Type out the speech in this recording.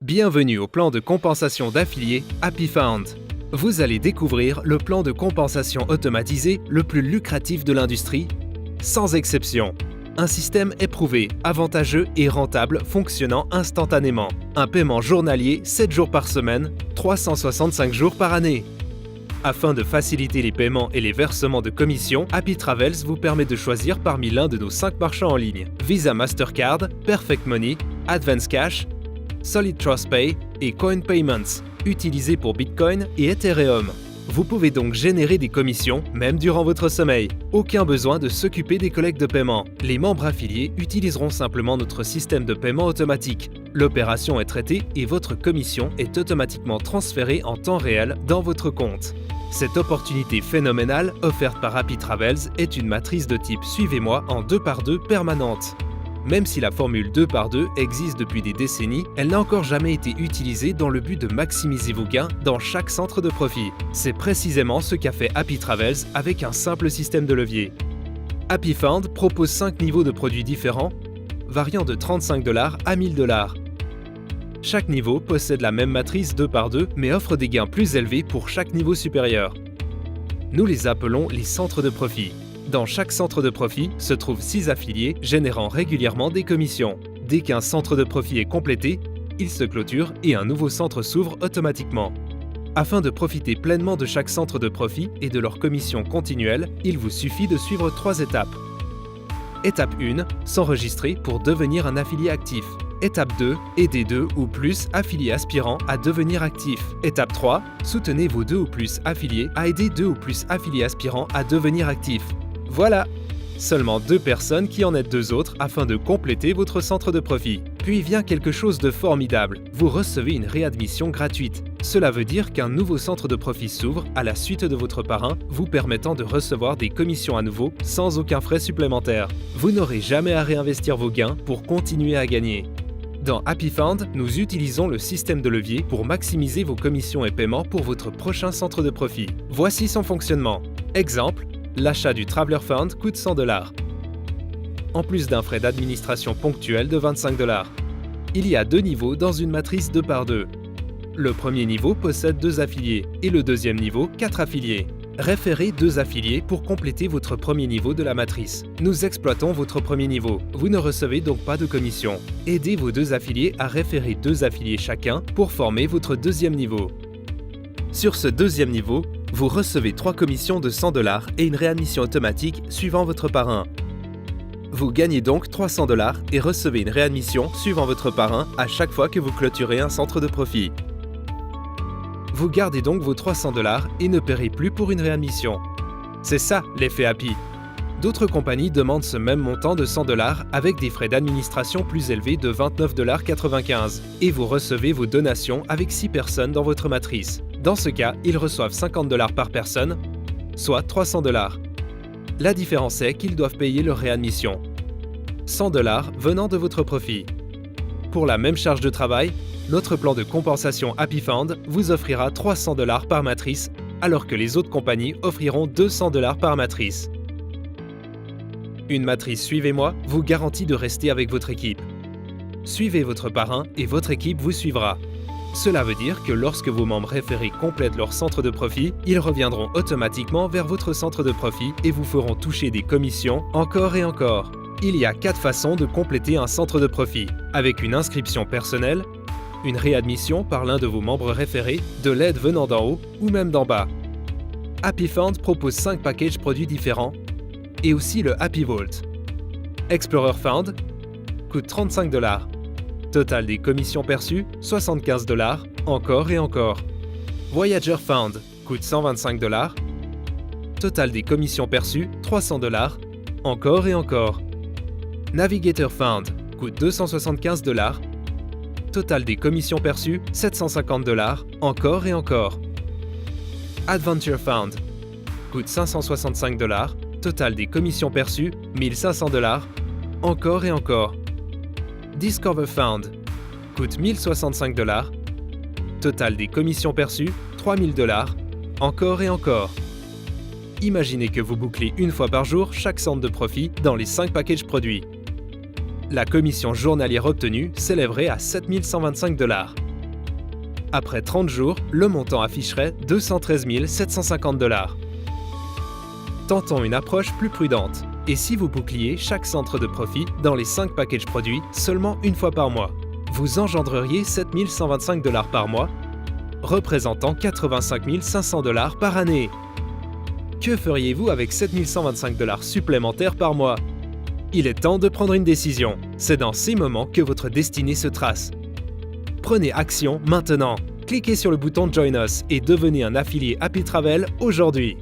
Bienvenue au plan de compensation d'affiliés HappyFound. Vous allez découvrir le plan de compensation automatisé le plus lucratif de l'industrie, sans exception. Un système éprouvé, avantageux et rentable fonctionnant instantanément. Un paiement journalier 7 jours par semaine, 365 jours par année. Afin de faciliter les paiements et les versements de commissions, Happy Travels vous permet de choisir parmi l'un de nos 5 marchands en ligne. Visa Mastercard, Perfect Money, Advance Cash, Solid Trust Pay et Coin Payments, utilisés pour Bitcoin et Ethereum. Vous pouvez donc générer des commissions, même durant votre sommeil. Aucun besoin de s'occuper des collègues de paiement. Les membres affiliés utiliseront simplement notre système de paiement automatique. L'opération est traitée et votre commission est automatiquement transférée en temps réel dans votre compte. Cette opportunité phénoménale offerte par Happy Travels est une matrice de type Suivez-moi en 2x2 permanente. Même si la formule 2x2 existe depuis des décennies, elle n'a encore jamais été utilisée dans le but de maximiser vos gains dans chaque centre de profit. C'est précisément ce qu'a fait Happy Travels avec un simple système de levier. HappyFound propose 5 niveaux de produits différents, variant de $35 à $1000. Chaque niveau possède la même matrice 2x2 mais offre des gains plus élevés pour chaque niveau supérieur. Nous les appelons les centres de profit. Dans chaque centre de profit se trouvent 6 affiliés générant régulièrement des commissions. Dès qu'un centre de profit est complété, il se clôture et un nouveau centre s'ouvre automatiquement. Afin de profiter pleinement de chaque centre de profit et de leurs commissions continuelles, il vous suffit de suivre 3 étapes. Étape 1, s'enregistrer pour devenir un affilié actif. Étape 2, aider 2 ou plus affiliés aspirants à devenir actifs. Étape 3, soutenez vos 2 ou plus affiliés à aider 2 ou plus affiliés aspirants à devenir actifs. Voilà! Seulement 2 personnes qui en aident 2 autres afin de compléter votre centre de profit. Puis vient quelque chose de formidable. Vous recevez une réadmission gratuite. Cela veut dire qu'un nouveau centre de profit s'ouvre à la suite de votre parrain, vous permettant de recevoir des commissions à nouveau sans aucun frais supplémentaire. Vous n'aurez jamais à réinvestir vos gains pour continuer à gagner. Dans HappyFound, nous utilisons le système de levier pour maximiser vos commissions et paiements pour votre prochain centre de profit. Voici son fonctionnement. Exemple, l'achat du Traveler Fund coûte $100, en plus d'un frais d'administration ponctuel de $25. Il y a 2 niveaux dans une matrice 2x2. Le premier niveau possède 2 affiliés et le deuxième niveau 4 affiliés. Référez 2 affiliés pour compléter votre premier niveau de la matrice. Nous exploitons votre premier niveau. Vous ne recevez donc pas de commission. Aidez vos 2 affiliés à référer 2 affiliés chacun pour former votre deuxième niveau. Sur ce deuxième niveau, vous recevez 3 commissions de $100 et une réadmission automatique suivant votre parrain. Vous gagnez donc $300 et recevez une réadmission suivant votre parrain à chaque fois que vous clôturez un centre de profit. Vous gardez donc vos $300 et ne paierez plus pour une réadmission. C'est ça l'effet Happy. D'autres compagnies demandent ce même montant de $100 avec des frais d'administration plus élevés de $29,95 et vous recevez vos donations avec 6 personnes dans votre matrice. Dans ce cas, ils reçoivent $50 par personne, soit $300. La différence est qu'ils doivent payer leur réadmission. $100 venant de votre profit. Pour la même charge de travail, notre plan de compensation HappyFound vous offrira $300 par matrice, alors que les autres compagnies offriront $200 par matrice. Une matrice Suivez-moi vous garantit de rester avec votre équipe. Suivez votre parrain et votre équipe vous suivra. Cela veut dire que lorsque vos membres référés complètent leur centre de profit, ils reviendront automatiquement vers votre centre de profit et vous feront toucher des commissions encore et encore. Il y a 4 façons de compléter un centre de profit, avec une inscription personnelle, une réadmission par l'un de vos membres référés, de l'aide venant d'en haut ou même d'en bas. HappyFound propose 5 packages produits différents et aussi le Happy Vault. Explorer Fund coûte $35. Total des commissions perçues, $75, encore et encore. Voyager Fund coûte $125. Total des commissions perçues, $300, encore et encore. Navigator Fund coûte $275. Total des commissions perçues, $750, encore et encore. Adventure Fund coûte $565. Total des commissions perçues, $1500, encore et encore. Discover Fund coûte $1065. Total des commissions perçues, $3000, encore et encore. Imaginez que vous bouclez une fois par jour chaque centre de profit dans les 5 packages produits. La commission journalière obtenue s'élèverait à $7125. Après 30 jours, le montant afficherait 213 750 $. Tentons une approche plus prudente. Et si vous boucliez chaque centre de profit dans les 5 packages produits seulement une fois par mois, vous engendreriez 7 125 $ par mois, représentant 85 500 $ par année. Que feriez-vous avec 7 125 $ supplémentaires par mois? Il est temps de prendre une décision. C'est dans ces moments que votre destinée se trace. Prenez action maintenant. Cliquez sur le bouton Join Us et devenez un affilié Happy Travel aujourd'hui.